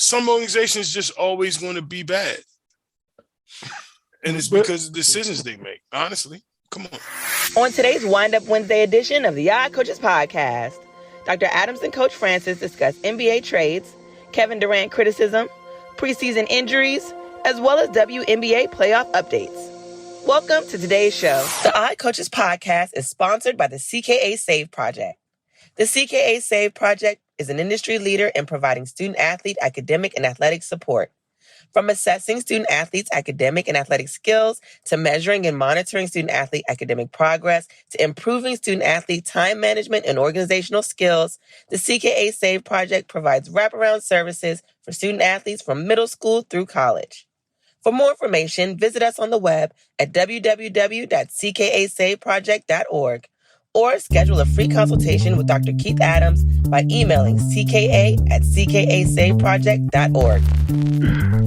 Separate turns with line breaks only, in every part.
some organizations just always going to be bad. And it's because of the decisions they make. Honestly, come on.
On today's Wind Up Wednesday edition of the Yacht Coaches Podcast, Dr. Adams and Coach Francis discuss NBA trades, Kevin Durant criticism, preseason injuries, as well as WNBA playoff updates. Welcome to today's show. The Yacht Coaches Podcast is sponsored by the CKA Save Project. The CKA Save Project is an industry leader in providing student-athlete academic and athletic support. From assessing student-athletes' academic and athletic skills, to measuring and monitoring student-athlete academic progress, to improving student-athlete time management and organizational skills, the CKA Save Project provides wraparound services for student-athletes from middle school through college. For more information, visit us on the web at www.ckasaveproject.org or schedule a free consultation with Dr. Keith Adams by emailing cka@ckasaveproject.org.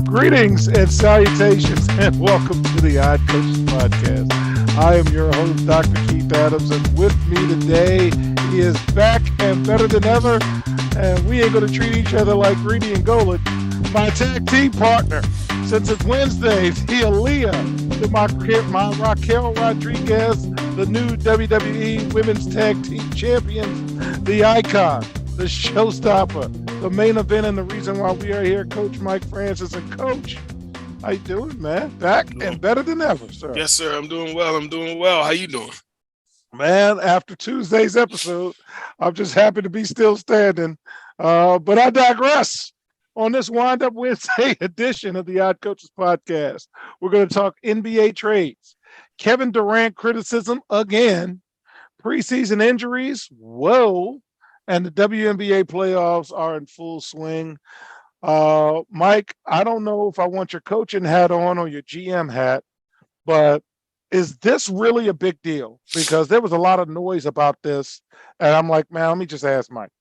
Greetings and salutations, and welcome to the Odd Coaches Podcast. I am your host, Dr. Keith Adams, and with me today, he is back and better than ever, and we ain't going to treat each other like Greedy and Golan. My tag team partner, since it's Wednesdays, he Aaliyah, to my Raquel Rodriguez, the new WWE Women's Tag Team Champions, the icon, the showstopper, the main event, and the reason why we are here, Coach Mike Francis. And Coach, how you doing, man? Back and better than ever, sir.
Yes, sir. I'm doing well. How you doing?
Man, after Tuesday's episode, I'm just happy to be still standing. But I digress. On this Wind Up Wednesday edition of the Odd Coaches Podcast, we're going to talk NBA trades, Kevin Durant criticism again, preseason injuries, whoa, and the WNBA playoffs are in full swing. Mike, I don't know if I want your coaching hat on or your GM hat, but is this really a big deal? Because there was a lot of noise about this, and I'm like, man, let me just ask Mike.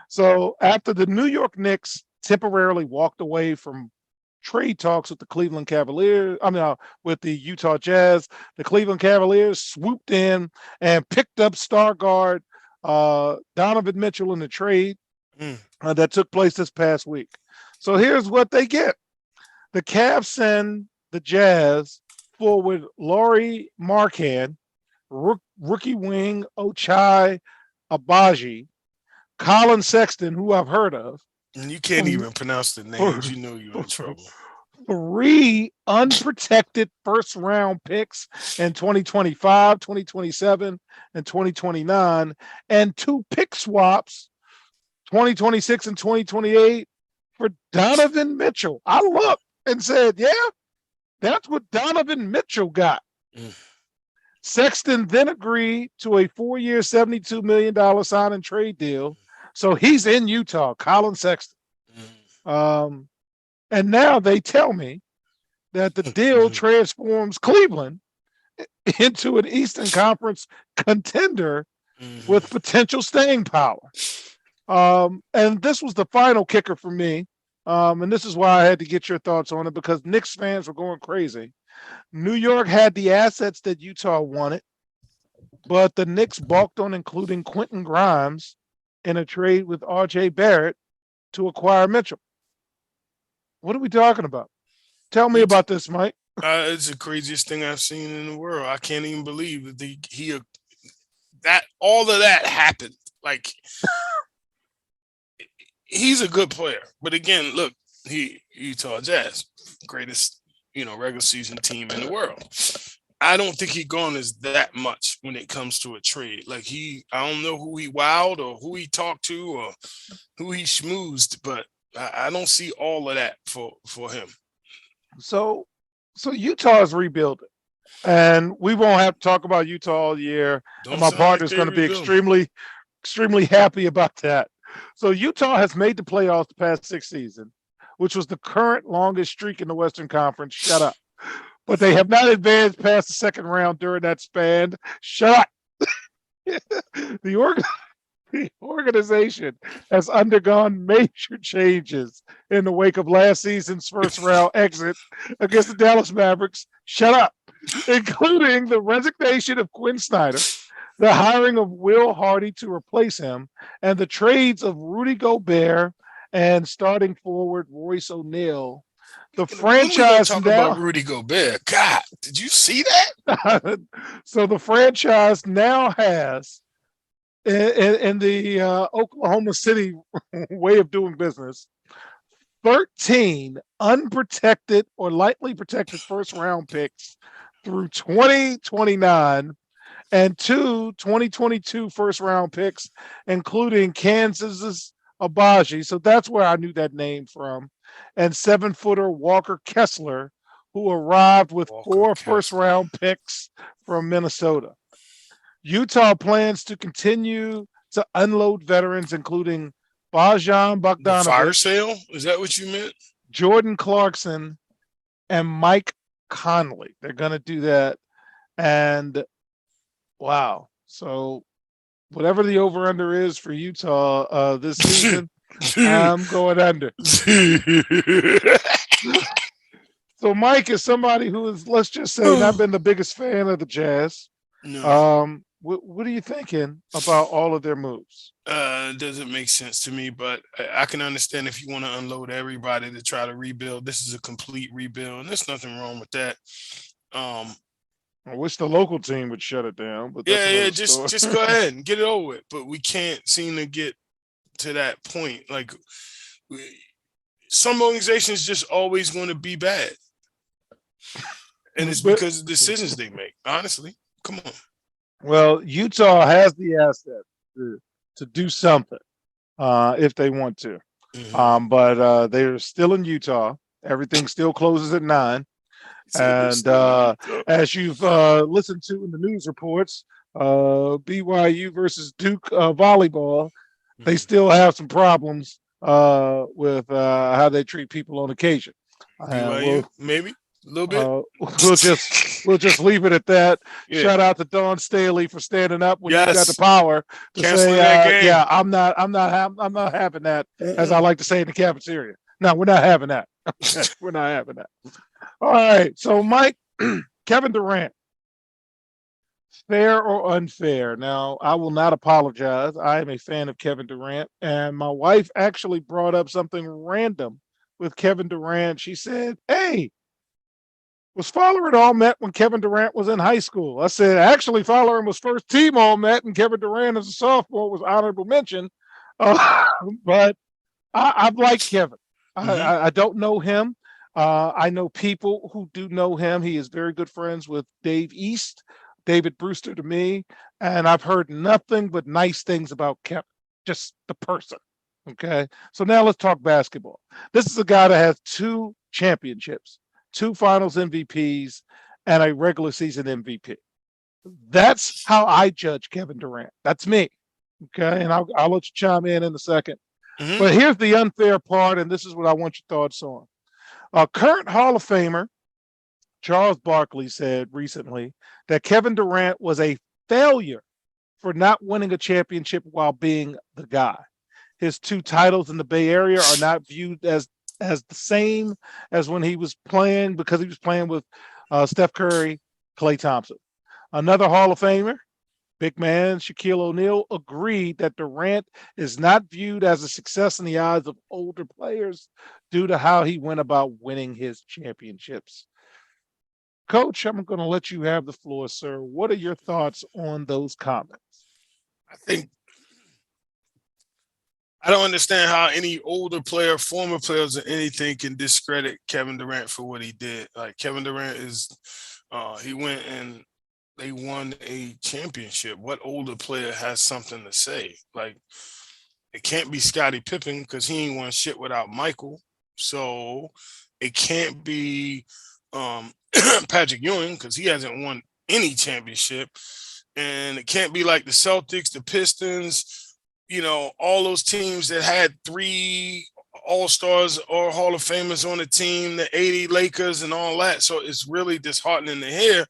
So after the New York Knicks temporarily walked away from trade talks with the Cleveland Cavaliers, with the Utah Jazz, the Cleveland Cavaliers swooped in and picked up star guard Donovan Mitchell in the trade that took place this past week. So here's what they get. The Cavs send the Jazz forward Lauri Markkanen, rookie wing Ochai Agbaji, Colin Sexton, who I've heard of.
And you can't even pronounce the names. You know you're in trouble.
3 unprotected first-round picks in 2025, 2027, and 2029, and 2 pick swaps, 2026 and 2028, for Donovan Mitchell. I looked and said, yeah, that's what Donovan Mitchell got. Sexton then agreed to a 4-year, $72 million sign and trade deal. So he's in Utah, Colin Sexton. And now they tell me that the deal transforms Cleveland into an Eastern Conference contender with potential staying power. And this was the final kicker for me. And this is why I had to get your thoughts on it, because Knicks fans were going crazy. New York had the assets that Utah wanted, but the Knicks balked on including Quentin Grimes in a trade with R.J. Barrett to acquire Mitchell. What are we talking about? Tell me about this, Mike.
It's the craziest thing I've seen in the world. I can't even believe that all of that happened. Like, he's a good player, but again, look, Utah Jazz, greatest regular season team in the world. I don't think he garners that much when it comes to a trade. Like, I don't know who he wowed or who he talked to or who he schmoozed, but I don't see all of that for him.
So Utah is rebuilding, and we won't have to talk about Utah all year. And my partner's going to be extremely, extremely happy about that. So Utah has made the playoffs the past 6 seasons, which was the current longest streak in the Western Conference. Shut up. But they have not advanced past the second round during that span. Shut up. The organization has undergone major changes in the wake of last season's first round exit against the Dallas Mavericks. Shut up. Including the resignation of Quinn Snyder, the hiring of Will Hardy to replace him, and the trades of Rudy Gobert and starting forward Royce O'Neal. The
When we gonna
franchise
talk about
now,
Rudy Gobert? God, did you see that?
so the franchise now has in the Oklahoma City way of doing business 13 unprotected or lightly protected first round picks through 2029 and 2022 first round picks, including Kansas's Abaji. So that's where I knew that name from. And 7-footer Walker Kessler, who arrived with
Walker
four first
Kessler.
round picks from Minnesota. Utah plans to continue to unload veterans, including Bojan
The fire
Bogdanovic,
sale? Is that what you meant?
Jordan Clarkson, and Mike Conley. They're going to do that. And wow. So whatever the over under is for Utah this season, I'm going under. So Mike is somebody who is, let's just say, not been the biggest fan of the Jazz.
No.
What are you thinking about all of their moves?
It doesn't make sense to me, but I can understand if you want to unload everybody to try to rebuild. This is a complete rebuild, and there's nothing wrong with that.
I wish the local team would shut it down, but that's
Yeah,
another
just
story.
just go ahead and get it over with. But we can't seem to get to that point. Like some organizations just always going to be bad, and it's
But
because of the decisions they make. Honestly, come on.
well, Utah has the asset to do something if they want to.
Mhm.
But they're still in Utah. Everything still closes at 9.
So they're
And
still in Utah.
as you've listened to in the news reports, BYU versus Duke volleyball, they
Mhm.
still have some problems with how they treat people on occasion. And
BYU, maybe a little bit.
uh, we'll just we'll just leave it at that.
Yeah.
Shout out to Don Staley for standing up when you got the
Yes.
power to say,
Canceling that game.
"Yeah, I'm not having that," as I
Mm-mm.
like to say in the cafeteria. No, we're not having that. Okay, we're not having that. All right. So, Mike, Kevin Durant, fair or unfair? Now, I will not apologize. I am a fan of Kevin Durant, and my wife actually brought up something random with Kevin Durant. She said, "Hey, was Fowler All Met when Kevin Durant was in high school?" I said, "Actually, Fowler was first team All Met, and Kevin Durant as a sophomore was honorable mention." Uh, but I've liked Kevin.
Hmm.
I don't know him. I know people who do know him. He is very good friends with Dave East, David Brewster to me, and I've heard nothing but nice things about Kevin, just the person. Okay. So now let's talk basketball. This is a guy that has 2 championships, 2 finals MVPs, and a regular season MVP. That's how I judge Kevin Durant. That's me. Okay. And I'll let you chime in a second.
Hmm.
But here's the unfair part, and this is what I want your thoughts on. Current Hall of Famer Charles Barkley said recently that Kevin Durant was a failure for not winning a championship while being the guy. His 2 titles in the Bay Area are not viewed as the same as when he was playing because he was playing with Steph Curry, Klay Thompson. Another Hall of Famer, big man Shaquille O'Neal, agreed that Durant is not viewed as a success in the eyes of older players due to how he went about winning his championships. Coach, I'm going to let you have the floor, sir. What are your thoughts on those comments?
I think I don't understand how any older player, former players, or anything can discredit Kevin Durant for what he did. Like Kevin Durant is, he went and they won a championship. What older player has something to say? Like it can't be Scottie Pippen because he ain't won shit without Michael. So it can't be Patrick Ewing because he hasn't won any championship. And it can't be like the Celtics, the Pistons, all those teams that had 3 All-Stars or Hall of Famers on the team, the 80 Lakers and all that. So it's really disheartening to hear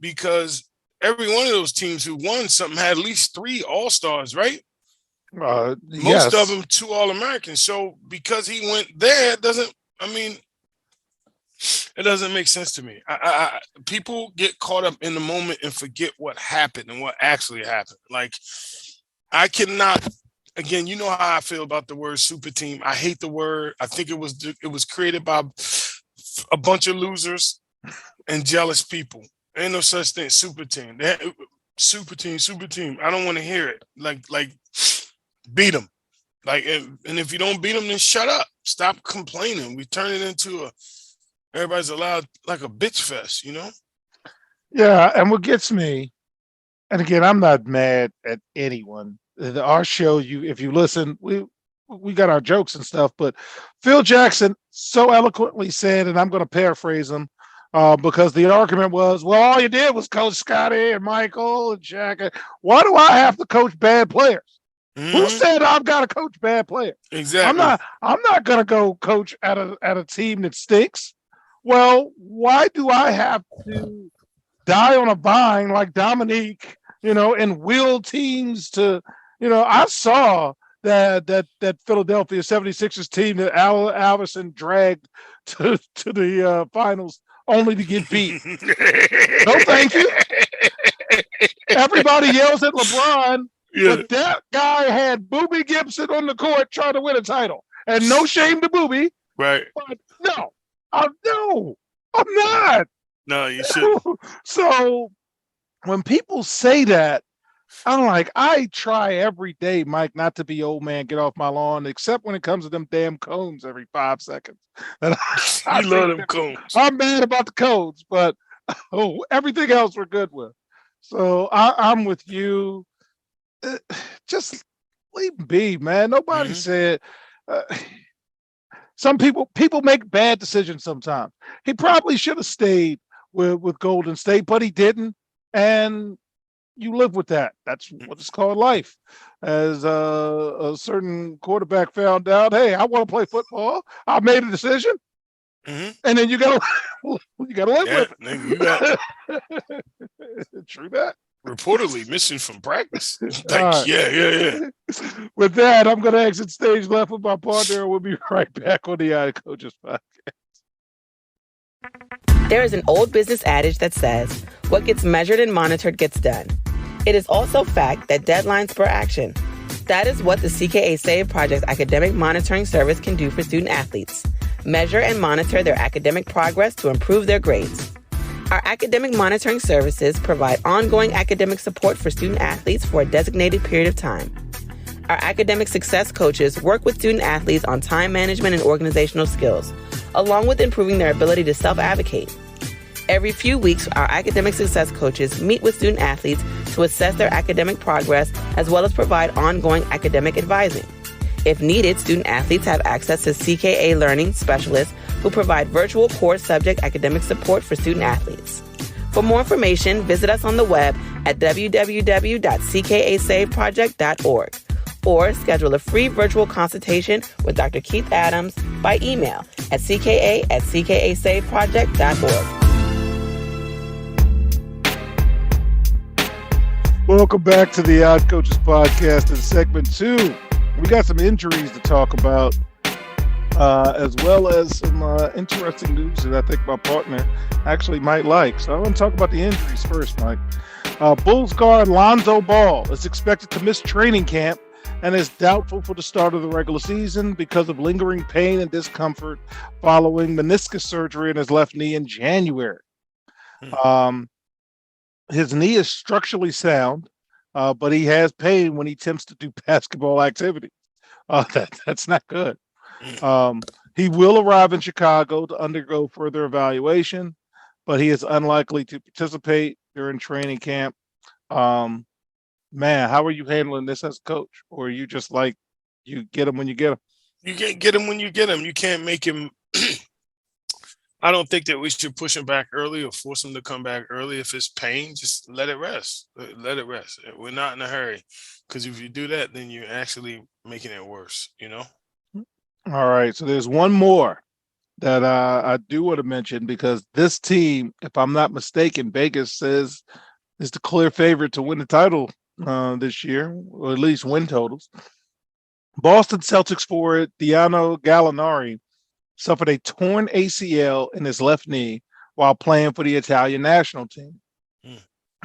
because every one of those teams who won something had at least 3 All-Stars, right? Most of
Yes.
them 2 All-Americans. So because he went there, it doesn't make sense to me. People get caught up in the moment and forget what happened and what actually happened. Like I cannot again, you know how I feel about the word super team. I hate the word. I think it was created by a bunch of losers and jealous people. Ain't no such thing. Super team. Super team. Super team. I don't want to hear it. Like beat them. Like and if you don't beat them, then shut up. Stop complaining. We turn it into everybody's allowed like a bitch fest. You know.
Yeah, and what gets me, and again, I'm not mad at anyone. Our show, if you listen, we got our jokes and stuff, but Phil Jackson so eloquently said, and I'm going to paraphrase him, because the argument was, well, all you did was coach Scotty and Michael and Shaq. Why do I have to coach bad players? Who said I've got to coach bad players?
Exactly.
I'm not going to go coach at a team that stinks. Well, why do I have to die on a vine like Dominique, and will teams to, I saw that Philadelphia 76ers team that Alverson dragged to the finals only to get beat. No, thank you. Everybody yells at LeBron, but that guy had Boobie Gibson on the court trying to win a title. And no shame to Boobie.
Right.
But no, I'm not.
No, you shouldn't.
So when people say that, I'm like, I try every day, Mike, not to be old man, get off my lawn, except when it comes to them damn cones every 5 seconds. And
you love them cones.
I'm mad about the cones, but everything else we're good with. So I'm with you. Just leave them be, man. Nobody said. Some people make bad decisions sometimes. He probably should have stayed with Golden State, but he didn't. And you live with that. That's what it's called life. As a certain quarterback found out, hey, I want to play football. I made a decision. And then you gotta live with it. True that.
Reportedly missing from practice. Like, yeah.
With that, I'm going to exit stage left with my partner. We'll be right back on the Eye Coaches Podcast.
There is an old business adage that says, what gets measured and monitored gets done. It is also fact that deadlines spur action. That is what the CKA Save Project academic monitoring service can do for student athletes. Measure and monitor their academic progress to improve their grades. Our academic monitoring services provide ongoing academic support for student athletes for a designated period of time. Our academic success coaches work with student athletes on time management and organizational skills, along with improving their ability to self-advocate. Every few weeks, our academic success coaches meet with student athletes to assess their academic progress, as well as provide ongoing academic advising. If needed, student athletes have access to CKA Learning Specialists who provide virtual core subject academic support for student athletes. For more information, visit us on the web at www.ckasaveproject.org or schedule a free virtual consultation with Dr. Keith Adams by email at cka@ckasaveproject.org.
Welcome back to the Odd Coaches Podcast in segment 2. We got some injuries to talk about, as well as some interesting news that I think my partner actually might like. So I want to talk about the injuries first, Mike. Bulls guard Lonzo Ball is expected to miss training camp and is doubtful for the start of the regular season because of lingering pain and discomfort following meniscus surgery in his left knee in January. His knee is structurally sound, but he has pain when he attempts to do basketball activity. That's not good. He will arrive in Chicago to undergo further evaluation, but he is unlikely to participate during training camp. Man, how are you handling this as a coach? Or are you just like, you get him when you get him?
You can't get him when you get him. You can't make him. I don't think that we should push him back early or force him to come back early. If it's pain, just let it rest. Let it rest. We're not in a hurry, because if you do that, then you're actually making it worse,
All right. So there's one more that I do want to mention, because this team, if I'm not mistaken, Vegas says is the clear favorite to win the title this year, or at least win totals. Boston Celtics forward Diano Gallinari suffered a torn ACL in his left knee while playing for the Italian national team.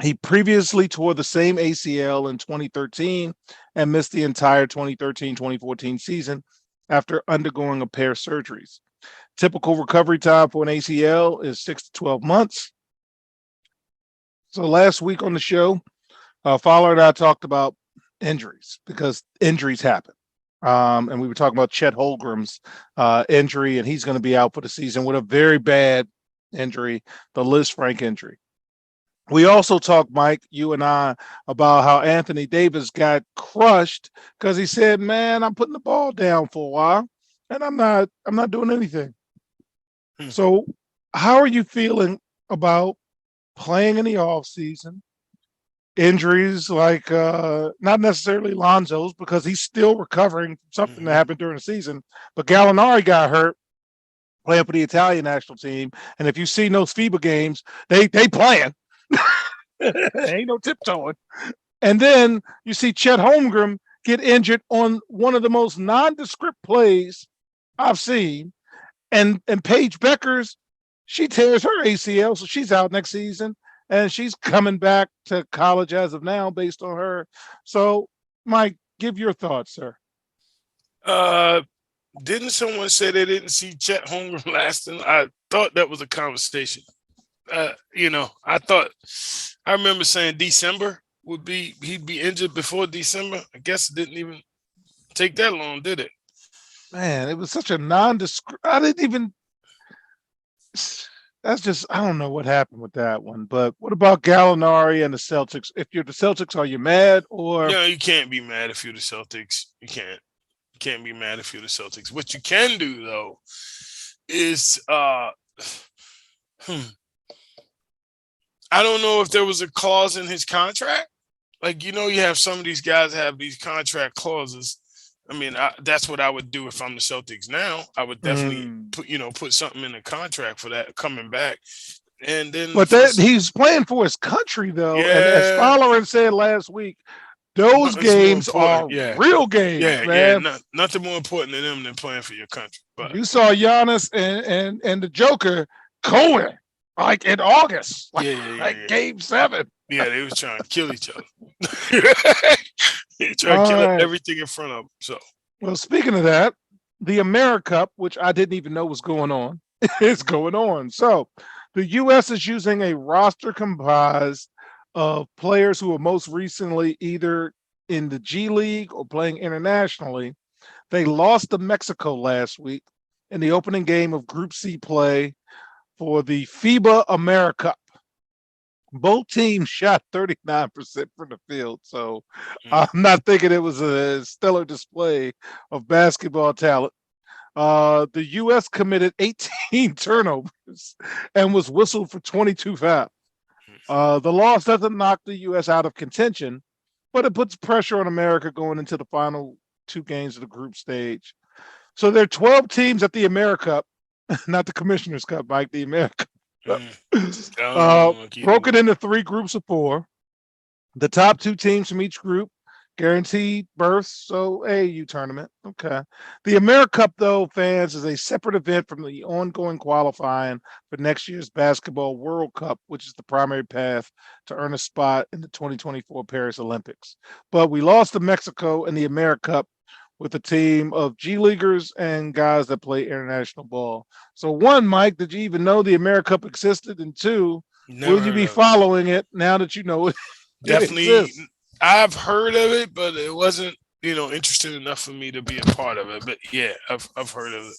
He previously tore the same ACL in 2013 and missed the entire 2013-2014 season after undergoing a pair of surgeries. Typical recovery time for an ACL is 6 to 12 months. So last week on the show, Fowler and I talked about injuries because injuries happen. And we were talking about Chet Holmgren's injury, and he's going to be out for the season with a very bad injury, the Liz Frank injury. We also talked, Mike, you and I, about how Anthony Davis got crushed because he said, "Man, I'm putting the ball down for a while, and I'm not doing anything." So, how are you feeling about playing in the off season? Injuries like not necessarily Lonzo's because he's still recovering from something that happened during the season, but Gallinari got hurt playing for the Italian national team, and if you see those FIBA games, they playing. Ain't no tiptoeing. And then you see Chet Holmgren get injured on one of the most nondescript plays I've seen. And Paige Beckers, she tears her ACL, so she's out next season. And she's coming back to college as of now based on her. So, Mike, give your thoughts, sir.
Didn't someone say they didn't see Chet Holmgren lasting? I thought that was a conversation. I remember saying December he'd be injured before December. I guess it didn't even take that long, did it?
Man, it was such a nondescript. I didn't even. That's just, I don't know what happened with that one. But what about Gallinari and the Celtics? If you're the Celtics, are you mad or?
No, you can't be mad if you're the Celtics. You can't. You can't be mad if you're the Celtics. What you can do though is I don't know if there was a clause in his contract. Like, you have some of these guys have these contract clauses. I mean, that's what I would do if I'm the Celtics now. I would definitely put something in the contract for that coming back. And then,
but he's playing for his country though.
Yeah.
And as Fowler said last week, those games are real games, man.
Yeah, nothing more important to them than playing for your country. But
you saw Giannis and the Joker going like in August, like Game 7.
Yeah, they was trying to kill each other. They trying to kill everything in front of them. So,
well, speaking of that, the AmeriCup, which I didn't even know was going on, is going on. So, the U.S. is using a roster comprised of players who are most recently either in the G League or playing internationally. They lost to Mexico last week in the opening game of Group C play for the FIBA AmeriCup. Both teams shot 39% from the field, so I'm not thinking it was a stellar display of basketball talent. The U.S. committed 18 turnovers and was whistled for 22 fouls. The loss doesn't knock the U.S. out of contention, but it puts pressure on America going into the final 2 games of the group stage. So there are 12 teams at the AmeriCup, not the Commissioner's Cup, Mike, the AmeriCup. Broken into 3 groups of 4. The top 2 teams from each group guaranteed berths. So AAU tournament. Okay. The AmeriCup, though, fans, is a separate event from the ongoing qualifying for next year's Basketball World Cup, which is the primary path to earn a spot in the 2024 Paris Olympics. But we lost to Mexico in the AmeriCup with a team of G Leaguers and guys that play international ball. So 1, Mike, did you even know the AmeriCup existed? And 2, will you be following it now that you know it?
Definitely. I've heard of it, but it wasn't, interesting enough for me to be a part of it. But yeah, I've heard of it.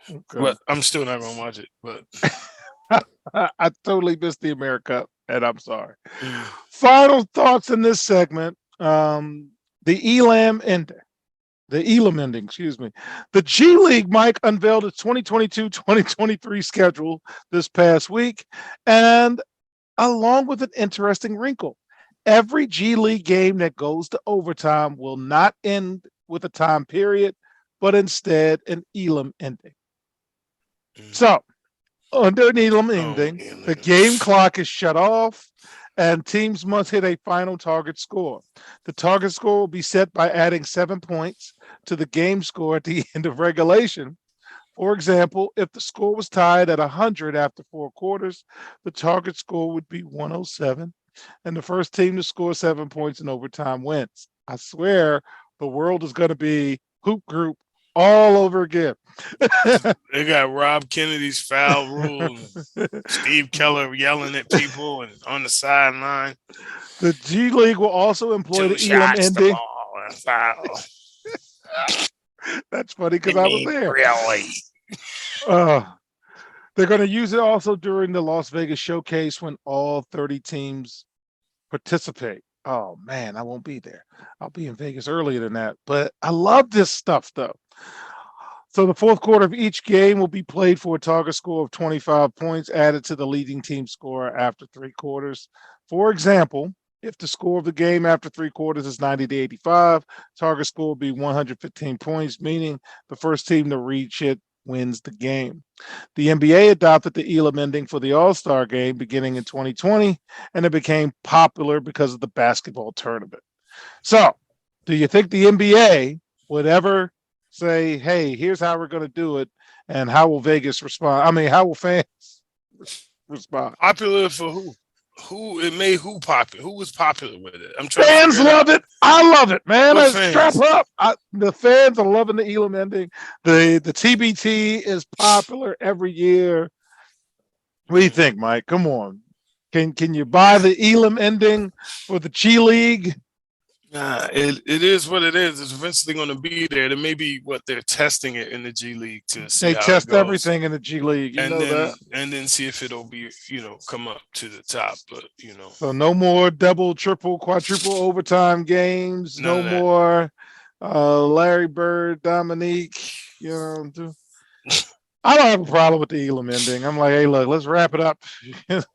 Okay. But I'm still not gonna watch it. But
I totally missed the AmeriCup, and I'm sorry. Final thoughts in this segment. The Elam ending. Excuse me. The G League, Mike, unveiled its 2022-2023 schedule this past week, and along with an interesting wrinkle. Every G League game that goes to overtime will not end with a time period, but instead an Elam ending. So, under an Elam ending, the game clock is shut off, and teams must hit a final target score. The target score will be set by adding 7 points to the game score at the end of regulation. For example, if the score was tied at 100 after 4 quarters, the target score would be 107, and the first team to score 7 points in overtime wins. I swear the world is going to be hoop group all over again.
They got Rob Kennedy's foul rule, and Steve Keller yelling at people and on the sideline.
The G League will also employ
2
the Elam
shots the
ending.
ball and foul.
That's funny because
I
I was
mean,
there.
really.
Uh, they're going to use it also during the Las Vegas showcase when all 30 teams participate. Oh man, I won't be there. I'll be in Vegas earlier than that. But I love this stuff though. So the fourth quarter of each game will be played for a target score of 25 points added to the leading team score after 3 quarters. For example, if the score of the game after 3 quarters is 90 to 85, target score will be 115 points, meaning the first team to reach it wins the game. The NBA adopted the Elam ending for the All-Star game beginning in 2020, and it became popular because of the basketball tournament. So, do you think the NBA would ever say, hey, here's how we're going to do it, and how will Vegas respond? I mean, how will fans respond?
Popular for who? Who it made who popular? Who was popular with it? I'm trying
Fans
to figure
love it. I love it, man.
What
Strap
fans?
up. The fans are loving the Elam ending. The TBT is popular every year. What do you think, Mike? Come on. Can you buy the Elam ending for the G League?
Nah, it is what it is. It's eventually going to be there. There may be what they're testing it in the G League to see
They
how it
test
goes,
everything in the G League. You
and
know that.
then see if it'll be come up to the top. But
So no more double, triple, quadruple overtime games.
none
No
of that.
more Larry Bird, Dominique. I don't have a problem with the Elam ending. I'm like, hey, look, let's wrap it up. Let's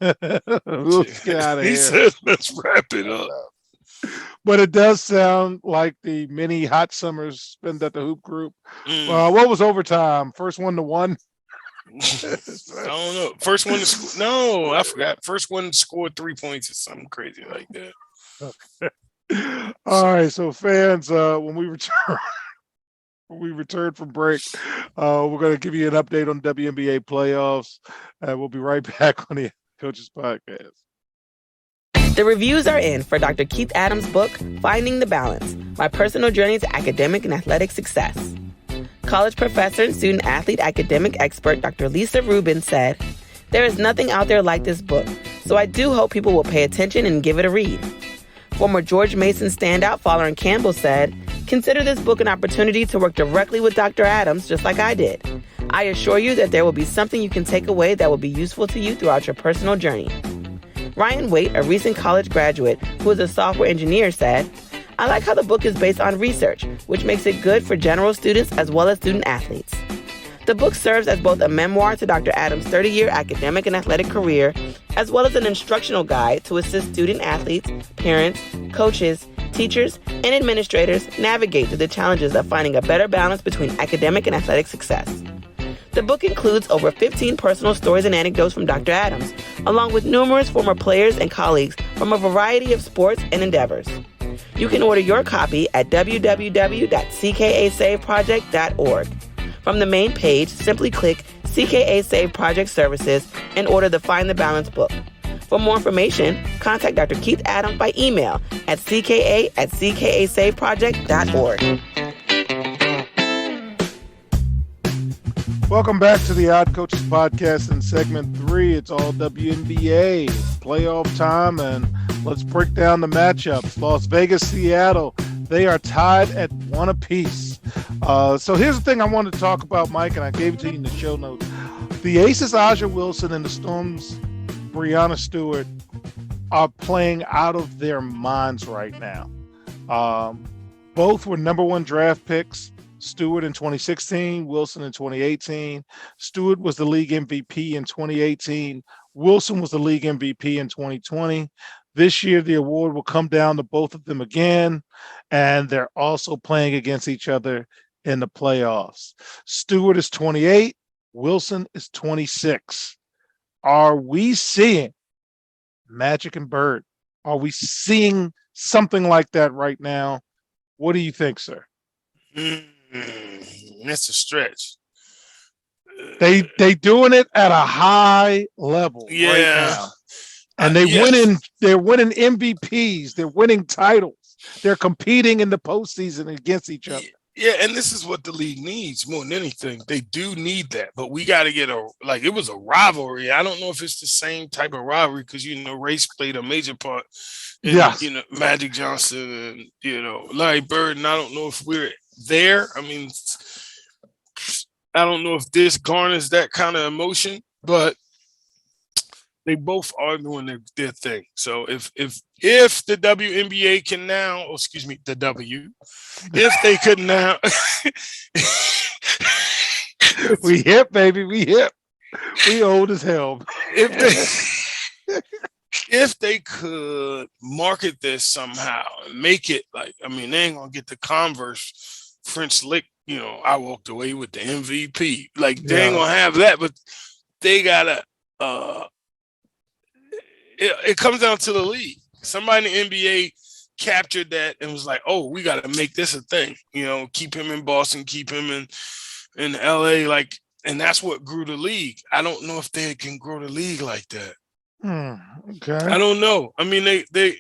get out of
He
here.
said, "Let's wrap it up."
But it does sound like the mini hot summers spent at the hoop group.
Mm.
What was overtime? First 1-1.
I don't know. First one to score. No, I forgot. First one scored 3 points or something crazy like that.
All right, so fans, when we return from break, we're going to give you an update on WNBA playoffs, and we'll be right back on the Coaches Podcast.
The reviews are in for Dr. Keith Adams' book, Finding the Balance, My Personal Journey to Academic and Athletic Success. College professor and student athlete academic expert Dr. Lisa Rubin said, "There is nothing out there like this book, so I do hope people will pay attention and give it a read." Former George Mason standout Fowler Campbell said, "Consider this book an opportunity to work directly with Dr. Adams just like I did. I assure you that there will be something you can take away that will be useful to you throughout your personal journey." Ryan Waite, a recent college graduate who is a software engineer, said, "I like how the book is based on research, which makes it good for general students as well as student athletes." The book serves as both a memoir to Dr. Adams' 30-year academic and athletic career, as well as an instructional guide to assist student athletes, parents, coaches, teachers, and administrators navigate through the challenges of finding a better balance between academic and athletic success. The book includes over 15 personal stories and anecdotes from Dr. Adams, along with numerous former players and colleagues from a variety of sports and endeavors. You can order your copy at www.ckasaveproject.org. From the main page, simply click CKA Save Project Services and order the Find the Balance book. For more information, contact Dr. Keith Adams by email at cka@ckasaveproject.org.
Welcome back to the Odd Coaches Podcast in segment 3. It's all WNBA playoff time, and let's break down the matchups. Las Vegas, Seattle, they are tied at 1 apiece. So here's the thing I wanted to talk about, Mike, and I gave it to you in the show notes. The Aces, Aja Wilson, and the Storm's Breanna Stewart are playing out of their minds right now. Both were number 1 draft picks. Stewart in 2016, Wilson in 2018. Stewart was the league MVP in 2018. Wilson was the league MVP in 2020. This year, the award will come down to both of them again, and they're also playing against each other in the playoffs. Stewart is 28. Wilson is 26. Are we seeing Magic and Bird? Are we seeing something like that right now? What do you think, sir?
That's a stretch.
They doing it at a high level right
Yeah,
now. And
yes.
they're winning MVPs, they're winning titles, they're competing in the postseason against each other.
Yeah, and this is what the league needs more than anything. They do need that, but we got to get a like it was a rivalry. I don't know if it's the same type of rivalry because race played a major part in
Yes.
Magic Johnson and Larry Bird. And I don't know if we're there. I mean, I don't know if this garners that kind of emotion, but they both are doing their thing. So if the WNBA can now, oh, excuse me, the W, if they could now,
We hip, baby. We hip. We old as hell.
if they if they could market this somehow and make it like, I mean, they ain't gonna get the Converse French lick. I walked away with the MVP. Like they ain't
Yeah.
gonna have that, but they gotta. uh it comes down to the league. Somebody in the NBA captured that and was like, "Oh, we got to make this a thing." Keep him in Boston, keep him in LA, like, and that's what grew the league. I don't know if they can grow the league like that.
Okay.
I don't know. I mean, they.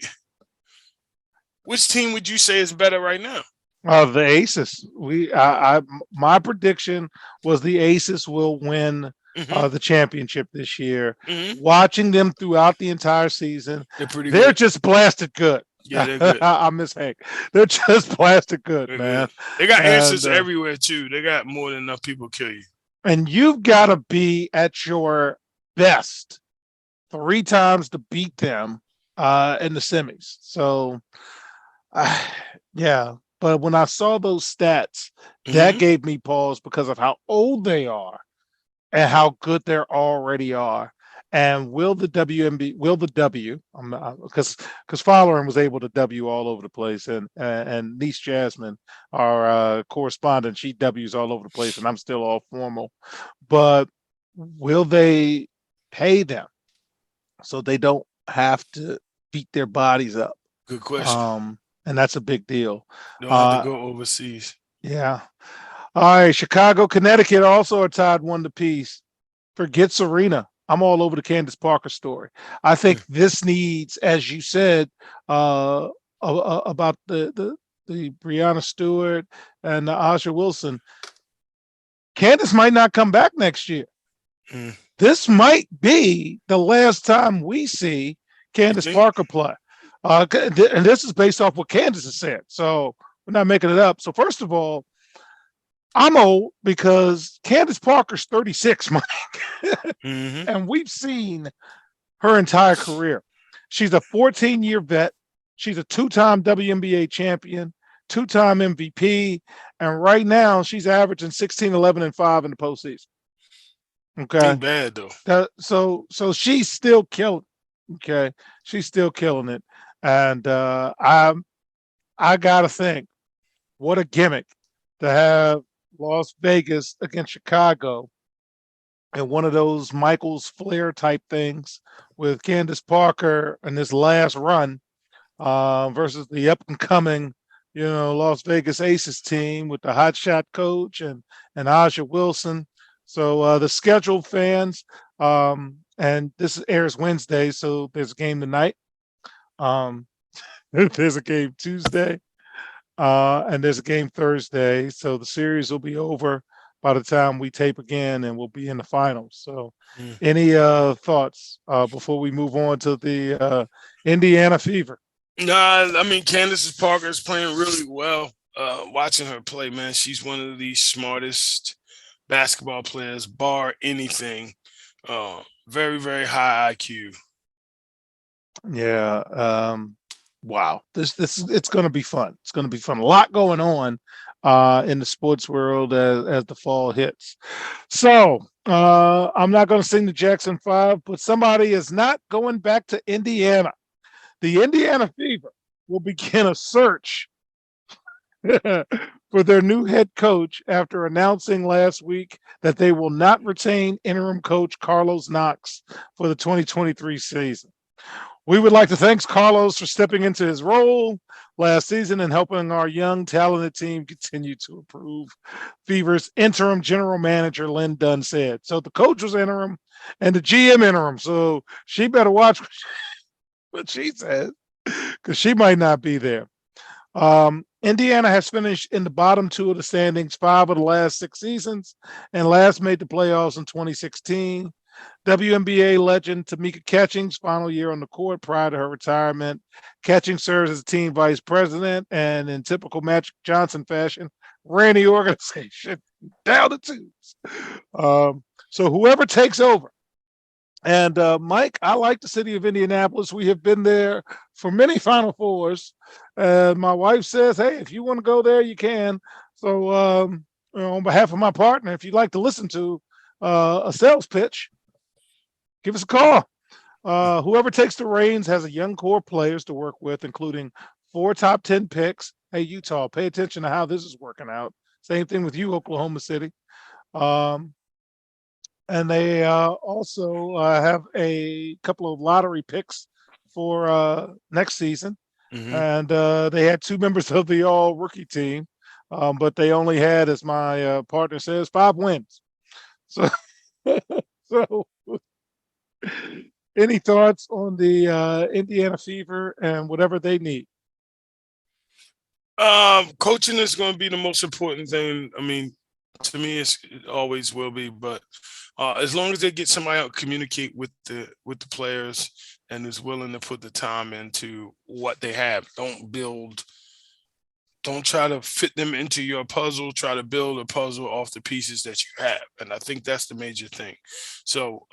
Which team would you say is better right now?
The Aces. My prediction was the Aces will win
Mm-hmm.
the championship this year.
Mm-hmm.
Watching them throughout the entire season,
They're pretty
they're
good.
just blasted good.
Yeah, they're good.
I miss Hank. They're just blasted good,
They're
man.
good. They got answers
And
everywhere too. They got more than enough people kill you.
and you've got to be at your best 3 times to beat them in the semis. So, yeah. But when I saw those stats, that
Mm-hmm.
gave me pause because of how old they are and how good they already are. And will the WNB will the W because Following was able to W all over the place, and niece Jasmine, our correspondent, she W's all over the place, and I'm still all formal. But will they pay them so they don't have to beat their bodies up?
Good question.
And that's a big deal.
Don't have to
Uh,
go overseas.
yeah. All right, Chicago, Connecticut also are tied 1-1. Forget Serena. I'm all over the Candace Parker story. I think this needs, as you said, about the Brianna Stewart and Asha Wilson. Candace might not come back next year.
Mm.
This might be the last time we see Candace Parker play. And this is based off what Candace has said. So we're not making it up. So first of all, I'm old because Candace Parker's 36, Mike.
Mm-hmm.
And we've seen her entire career. She's a 14-year vet. She's a 2-time WNBA champion, 2-time MVP. And right now she's averaging 16, 11, and 5 in the postseason. Okay.
Ain't bad though.
So she's still killing. Okay. She's still killing it. And I gotta think, what a gimmick to have Las Vegas against Chicago and one of those Michael's Flair type things with Candace Parker in this last run versus the up and coming, Las Vegas Aces team with the hotshot coach and Aja Wilson. So the scheduled fans, and this airs Wednesday, so there's a game tonight. There's a game Tuesday, and there's a game Thursday. So the series will be over by the time we tape again, and we'll be in the finals. So, any thoughts before we move on to the Indiana Fever?
Nah, I mean Candace Parker is playing really well. Watching her play, man, she's one of the smartest basketball players, bar anything. Very, very high IQ.
Yeah. Wow. This it's going to be fun. It's going to be fun. A lot going on in the sports world as the fall hits. So I'm not going to sing the Jackson 5, but somebody is not going back to Indiana. The Indiana Fever will begin a search for their new head coach after announcing last week that they will not retain interim coach Carlos Knox for the 2023 season. We would like to thank Carlos for stepping into his role last season and helping our young, talented team continue to improve. Fever's interim general manager, Lynn Dunn, said. So the coach was interim and the GM interim. So she better watch what she says because she might not be there. Indiana has finished in the bottom two of the standings 5 of the last 6 seasons and last made the playoffs in 2016. WNBA legend Tamika Catchings' final year on the court prior to her retirement. Catching serves as team vice president and, in typical Magic Johnson fashion, ran the organization down the tubes. So whoever takes over. And Mike, I like the city of Indianapolis. We have been there for many Final Fours. My wife says, hey, if you want to go there, you can. So on behalf of my partner, if you'd like to listen to a sales pitch, give us a call. Whoever takes the reins has a young core of players to work with, including 4 top 10 picks. Hey, Utah, pay attention to how this is working out. Same thing with you, Oklahoma City. And they also have a couple of lottery picks for next season.
Mm-hmm.
And they had 2 members of the all rookie team, but they only had, as my partner says, 5 wins. So, so any thoughts on the Indiana Fever and whatever they need?
Coaching is going to be the most important thing. I mean, to me, it always will be. But as long as they get somebody out, communicate with the players, and is willing to put the time into what they have. Don't try to fit them into your puzzle. Try to build a puzzle off the pieces that you have. And I think that's the major thing. So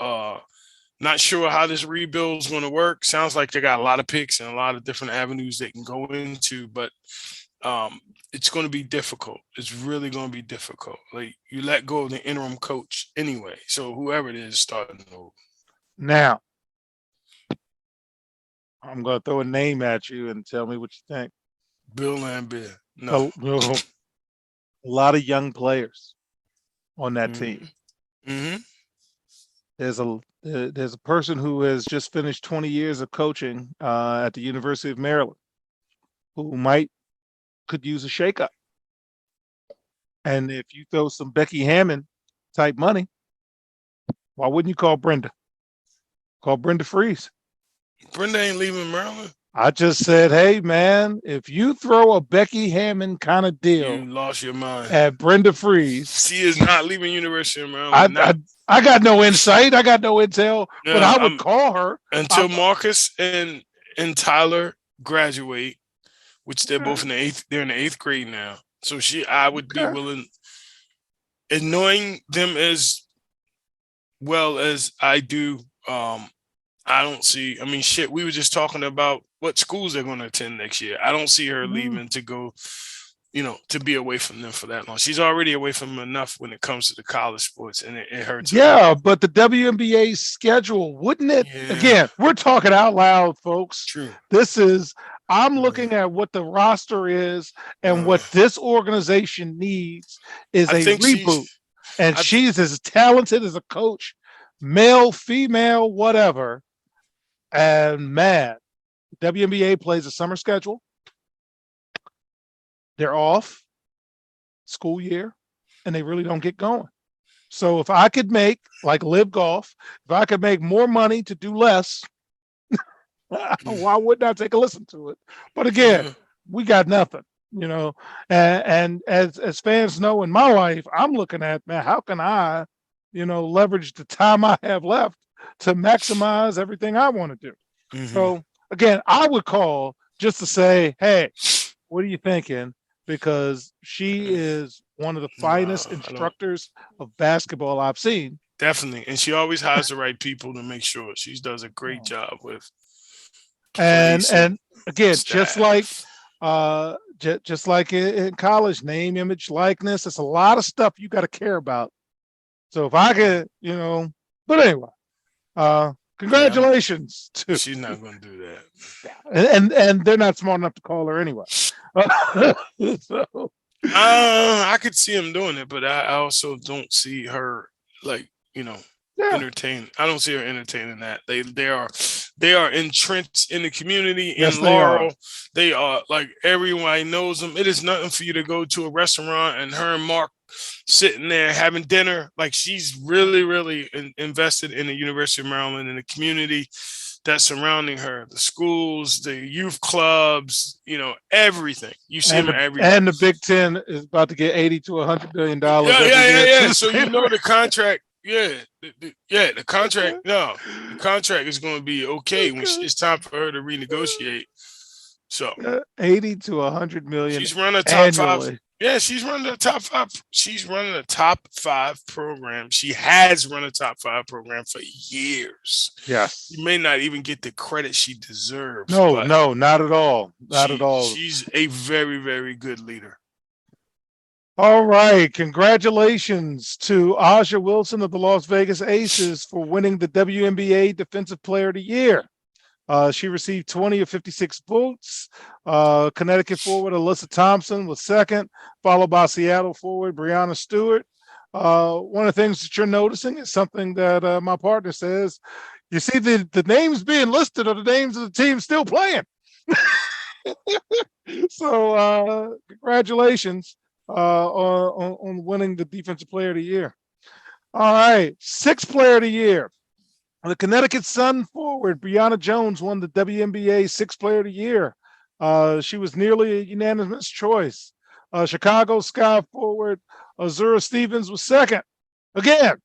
not sure how this rebuild is going to work. Sounds like they got a lot of picks and a lot of different avenues they can go into, but it's going to be difficult. It's really going to be difficult. Like, you let go of the interim coach anyway. So whoever it is starting over.
Now, I'm going to throw a name at you and tell me what you think.
Bill Lambert. No.
A lot of young players on that
Mm-hmm.
team.
Mm-hmm.
There's a person who has just finished 20 years of coaching at the University of Maryland who could use a shakeup. And if you throw some Becky Hammond type money, why wouldn't you call Brenda? Call Brenda Freeze.
Brenda ain't leaving Maryland.
I just said, hey, man, if you throw a Becky Hammond kind of deal
You lost your mind.
at Brenda Freeze.
She is not leaving University of Maryland.
I got no insight. I got no intel, but I would call her.
Until Marcus and Tyler graduate, which they're both they're in the 8th grade now. So I would be willing, and knowing them as well as I do, I don't see, I mean, shit, we were just talking about what schools they're going to attend next year. I don't see her leaving to go, to be away from them for that long. She's already away from them enough when it comes to the college sports, and it hurts.
Yeah, but the WNBA schedule, wouldn't it? Yeah. Again, we're talking out loud, folks.
True.
I'm looking at what the roster is, and what this organization needs is a reboot. And she's as talented as a coach, male, female, whatever. And man, WNBA plays a summer schedule. They're off school year, and they really don't get going. So if I could make, like Live Golf, if I could make more money to do less, why wouldn't I take a listen to it? But again, we got nothing, and as fans know, in my life, I'm looking at, man, how can I, leverage the time I have left to maximize everything I want to do. Mm-hmm. So again, I would call just to say, hey, what are you thinking? Because she is one of the finest instructors of basketball I've seen.
Definitely. And she always has the right people to make sure. She does a great job with.
And again, staff. just like in college, name, image, likeness, it's a lot of stuff you got to care about. So if I could, but anyway, congratulations to.
She's not going to do that.
Yeah. And they're not smart enough to call her anyway.
I could see him doing it, but I also don't see her entertain. I don't see her entertaining that. They are entrenched in the community
Yes,
in
they are.
Laurel. They are like everyone knows them. It is nothing for you to go to a restaurant and her and Mark sitting there having dinner. Like she's really, really invested in the University of Maryland and the community that's surrounding her, the schools, the youth clubs, everything. You see them everywhere.
And the Big Ten is about to get $80 to $100 billion every year.
Yeah. So the contract. The contract. No, the contract is going to be okay when it's time for her to renegotiate. So
$80 to $100 million.
She's running a top
annually.
5. Yeah, she's running a top 5. She's running a top 5 program. She has run a top 5 program for years.
Yes.
You may not even get the credit she deserves.
No, not at all. Not at all.
She's a very, very good leader.
All right. Congratulations to Aja Wilson of the Las Vegas Aces for winning the WNBA Defensive Player of the Year. She received 20 of 56 votes. Connecticut forward Alyssa Thompson was second, followed by Seattle forward Brianna Stewart. One of the things that you're noticing is something that my partner says. You see the names being listed are the names of the teams still playing. So congratulations on winning the Defensive Player of the Year. All right, 6th Player of the Year. The Connecticut Sun forward, Brianna Jones, won the WNBA 6th Player of the Year. She was nearly a unanimous choice. Chicago Sky forward, Azura Stevens was second. Again,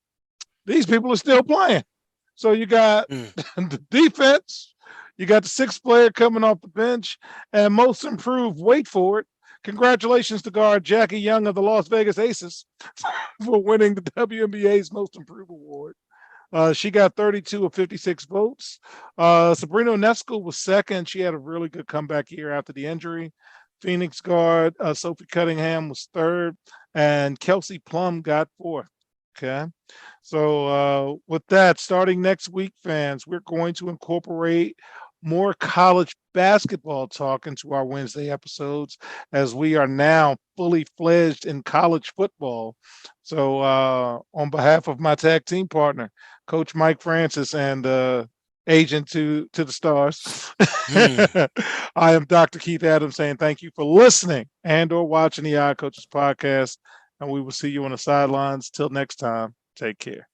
these people are still playing. So you got the defense, you got the 6th player coming off the bench, and most improved, wait for it. Congratulations to guard Jackie Young of the Las Vegas Aces for winning the WNBA's Most Improved Award. She got 32 of 56 votes. Sabrina Ionescu was second. She had a really good comeback year after the injury. Phoenix guard Sophie Cunningham was third, and Kelsey Plum got fourth. Okay. So with that, starting next week, fans, we're going to incorporate more college basketball talk into our Wednesday episodes, as we are now fully fledged in college football. So on behalf of my tag team partner, Coach Mike Francis, and agent to the stars, I am Dr. Keith Adams saying thank you for listening and or watching the Odd Coaches podcast, and we will see you on the sidelines. Till next time, take care.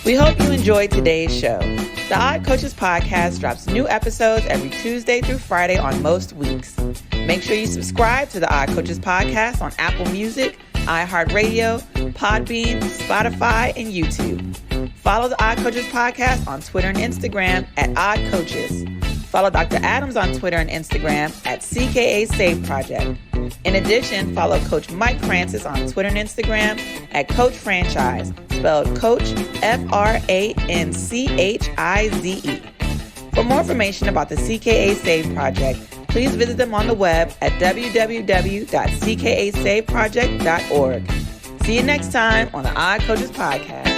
We hope you enjoyed today's show. The Odd Coaches podcast drops new episodes every Tuesday through Friday on most weeks. Make sure you subscribe to the Odd Coaches podcast on Apple Music, iHeartRadio, Podbean, Spotify, and YouTube. Follow the Odd Coaches podcast on Twitter and Instagram at Odd Coaches. Follow Dr. Adams on Twitter and Instagram at CKA Save Project. In addition, follow Coach Mike Francis on Twitter and Instagram at Coach Franchise, spelled Coach Franchize. For more information about the CKA Save Project, please visit them on the web at www.ckasaveproject.org. See you next time on the Odd Coaches Podcast.